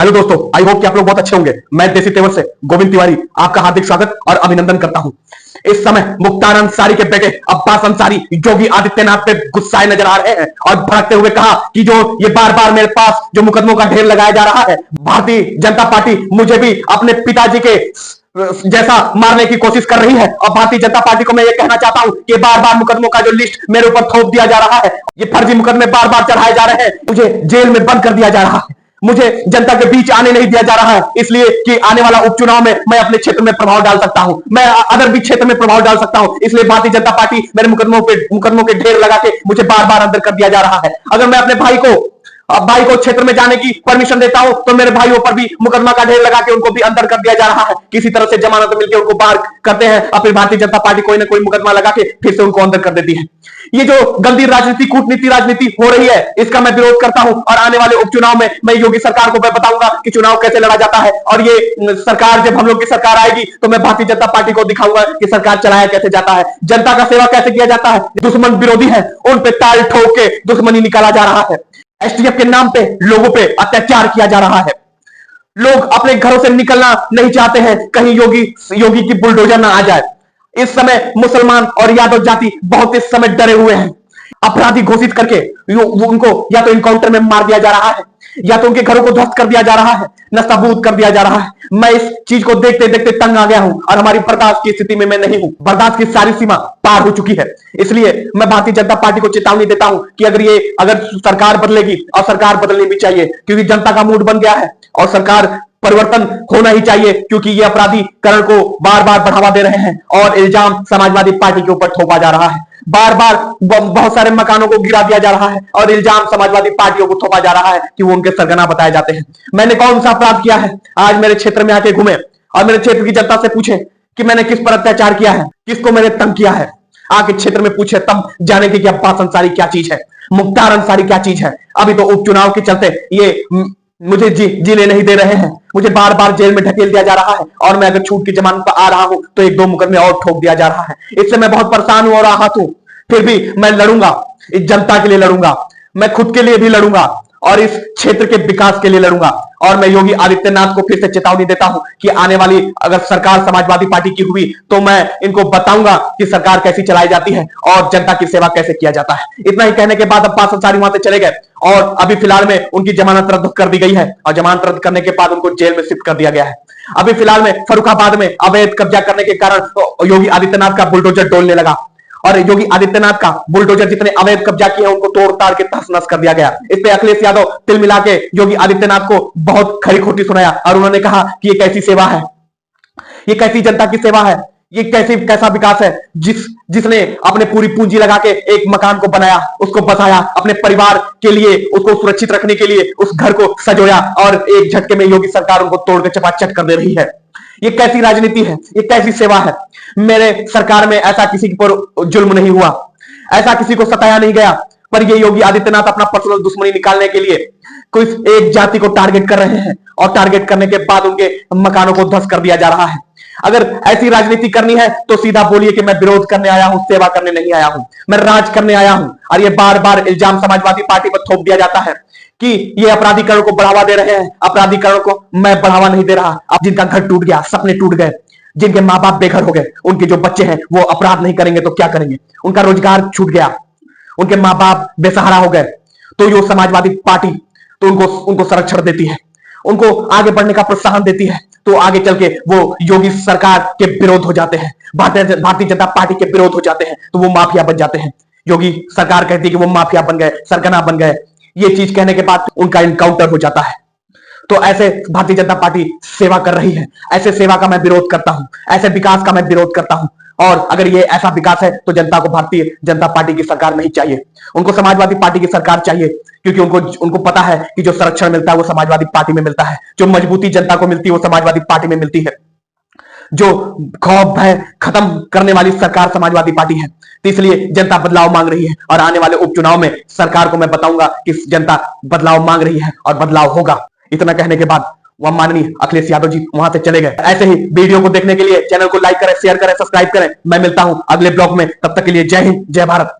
Hello दोस्तों, I hope कि आप लोग बहुत अच्छे होंगे। मैं देसी तेवर से गोविंद तिवारी आपका हार्दिक स्वागत और अभिनंदन करता हूं। इस समय मुख्तार अंसारी के बेटे अब्बास अंसारी योगी आदित्यनाथ पे गुस्साए नजर आ रहे हैं और भड़कते हुए कहा कि जो ये बार बार मेरे पास जो मुकदमों का ढेर लगाया जा रहा है, भारतीय जनता पार्टी मुझे भी अपने पिताजी के जैसा मारने की कोशिश कर रही है। और भारतीय जनता पार्टी को मैं ये कहना चाहता हूं कि बार बार मुकदमों का जो लिस्ट मेरे ऊपर थोप दिया जा रहा है, ये फर्जी मुकदमे बार बार चढ़ाए जा रहे हैं, मुझे जेल में बंद कर दिया जा रहा है, मुझे जनता के बीच आने नहीं दिया जा रहा है, इसलिए कि आने वाला उपचुनाव में मैं अपने क्षेत्र में प्रभाव डाल सकता हूं, मैं अदर भी क्षेत्र में प्रभाव डाल सकता हूं। इसलिए भारतीय जनता पार्टी मेरे मुकदमों के ढेर लगा के मुझे बार बार अंदर कर दिया जा रहा है। अगर मैं अपने भाई को क्षेत्र में जाने की परमिशन देता हूं तो मेरे भाइयों पर भी मुकदमा का ढेर लगा के उनको भी अंदर कर दिया जा रहा है। किसी तरह से जमानत मिलकर उनको बाहर करते हैं और फिर भारतीय जनता पार्टी कोई ना कोई मुकदमा लगा के फिर से उनको अंदर कर देती है। ये जो गंदी राजनीति, कूटनीति राजनीति हो रही है, इसका मैं विरोध करता हूं। और आने वाले उपचुनाव में मैं योगी सरकार को मैं बताऊंगा कि चुनाव कैसे लड़ा जाता है। और ये सरकार, जब हम लोग की सरकार आएगी तो मैं भारतीय जनता पार्टी को दिखाऊंगा कि सरकार चलाया कैसे जाता है, जनता का सेवा कैसे किया जाता है। दुश्मन विरोधी है, उन पे ताल ठोक के दुश्मनी निकाला जा रहा है। एसटीएफ के नाम पे लोगों पे अत्याचार किया जा रहा है। लोग अपने घरों से निकलना नहीं चाहते हैं, कहीं योगी की बुलडोजर ना आ जाए। इस समय मुसलमान और यादव जाति बहुत इस समय डरे हुए हैं। अपराधी घोषित करके उनको या तो इनकाउंटर में मार दिया जा रहा है, या तो उनके घरों को ध्वस्त कर दिया जा रहा है, नष्टाबूद कर दिया जा रहा है। मैं इस चीज को देखते देखते तंग आ गया हूं और हमारी बर्दाश्त की स्थिति में मैं नहीं हूं। बर्दाश्त की सारी सीमा पार हो चुकी है। इसलिए मैं भारतीय जनता पार्टी को चेतावनी देता हूं कि अगर सरकार बदलेगी, और सरकार बदलनी भी चाहिए क्योंकि जनता का मूड बन गया है और सरकार परिवर्तन होना ही चाहिए, क्योंकि ये अपराधीकरण को बार बार बढ़ावा दे रहे हैं और इल्जाम समाजवादी पार्टी के ऊपर थोपा जा रहा है। बार बार बहुत सारे मकानों को गिरा दिया जा रहा है और इल्जाम समाजवादी पार्टियों को थोपा जा रहा है कि वो उनके सरगना बताए जाते हैं। मैंने कौन सा अपराध किया है? आज मेरे क्षेत्र में आके घूमे और मेरे क्षेत्र की जनता से पूछे कि मैंने किस पर अत्याचार किया है, किसको मैंने तंग किया है। आके क्षेत्र में पूछे, तब जानेंगे कि अब्बास अंसारी क्या चीज है, मुख्तार अंसारी क्या चीज है। अभी तो उपचुनाव के चलते ये मुझे जीने नहीं दे रहे हैं, मुझे बार बार जेल में ढकेल दिया जा रहा है और मैं अगर छूट की जमानत पर आ रहा हूं तो एक दो मुकदमे और ठोक दिया जा रहा है। इससे मैं बहुत परेशान हूं और आहत हूं। फिर भी मैं लड़ूंगा, इस जनता के लिए लड़ूंगा, मैं खुद के लिए भी लड़ूंगा और इस क्षेत्र के विकास के लिए लड़ूंगा। और मैं योगी आदित्यनाथ को फिर से चेतावनी देता हूं कि आने वाली अगर सरकार समाजवादी पार्टी की हुई तो मैं इनको बताऊंगा कि सरकार कैसी चलाई जाती है और जनता की सेवा कैसे किया जाता है। इतना ही कहने के बाद अब्बास अंसारी वहां से चले गए और अभी फिलहाल में उनकी जमानत रद्द कर दी गई है और जमानत रद्द करने के बाद उनको जेल में शिफ्ट कर दिया गया है। अभी फिलहाल में फर्रुखाबाद में अवैध कब्जा करने के कारण योगी आदित्यनाथ का बुलडोजर डोलने लगा और योगी आदित्यनाथ का बुलडोजर जितने अवैध कब्जा किए उनको तोड़ ताड़ के तहस नहस कर दिया गया। इस पे अखिलेश यादव तिल मिला के योगी आदित्यनाथ को बहुत खरी खोटी सुनाया और उन्होंने कहा कि ये कैसी सेवा है, ये कैसी जनता की सेवा है, ये कैसा विकास है जिसने अपने पूरी पूंजी लगा के एक मकान को बनाया, उसको बसाया, अपने परिवार के लिए उसको सुरक्षित रखने के लिए उस घर को सजोया और एक झटके में योगी सरकार उनको तोड़ के चपाचट कर दे रही है। ये कैसी राजनीति है, ये कैसी सेवा है? मेरे सरकार में ऐसा किसी पर जुल्म नहीं हुआ, ऐसा किसी को सताया नहीं गया, पर ये योगी आदित्यनाथ अपना पर्सनल दुश्मनी निकालने के लिए कोई एक जाति को टारगेट कर रहे हैं और टारगेट करने के बाद उनके मकानों को ध्वस्त कर दिया जा रहा है। अगर ऐसी राजनीति करनी है तो सीधा बोलिए कि मैं विरोध करने आया हूं, सेवा करने नहीं आया हूं, मैं राज करने आया हूं। और ये बार बार इल्जाम समाजवादी पार्टी पर थोप दिया जाता है कि ये अपराधीकरण को बढ़ावा दे रहे हैं। अपराधीकरण को मैं बढ़ावा नहीं दे रहा। अब जिनका घर टूट गया, सपने टूट गए, जिनके माँ बाप बेघर हो गए, उनके जो बच्चे हैं वो अपराध नहीं करेंगे तो क्या करेंगे? उनका रोजगार छूट गया, उनके माँ बाप बेसहारा हो गए, तो ये समाजवादी पार्टी तो उनको संरक्षण देती है, उनको आगे बढ़ने का प्रोत्साहन देती है। तो आगे चल के वो योगी सरकार के विरोध हो जाते हैं, भारतीय जनता पार्टी के विरोध हो जाते हैं, तो वो माफिया बन जाते हैं। योगी सरकार कहती है कि वो माफिया बन गए, सरगना बन गए। ये चीज कहने के बाद उनका इनकाउंटर हो जाता है। तो ऐसे भारतीय जनता पार्टी सेवा कर रही है, ऐसे सेवा का मैं विरोध करता हूं, ऐसे विकास का मैं विरोध करता हूं। और अगर ये ऐसा विकास है तो जनता को भारतीय जनता पार्टी की सरकार नहीं चाहिए, उनको समाजवादी पार्टी की सरकार चाहिए, क्योंकि उनको पता है कि जो संरक्षण मिलता है वो समाजवादी पार्टी में मिलता है, जो मजबूती जनता को मिलती है वो समाजवादी पार्टी में मिलती है, जो खौफ भय खत्म करने वाली सरकार समाजवादी पार्टी है। तो इसलिए जनता बदलाव मांग रही है और आने वाले उपचुनाव में सरकार को मैं बताऊंगा कि जनता बदलाव मांग रही है और बदलाव होगा। इतना कहने के बाद वह माननीय अखिलेश यादव जी वहां से चले गए। ऐसे ही वीडियो को देखने के लिए चैनल को लाइक करें, शेयर करें, सब्सक्राइब करें। मैं मिलता हूं अगले ब्लॉग में, तब तक के लिए जय हिंद, जय भारत।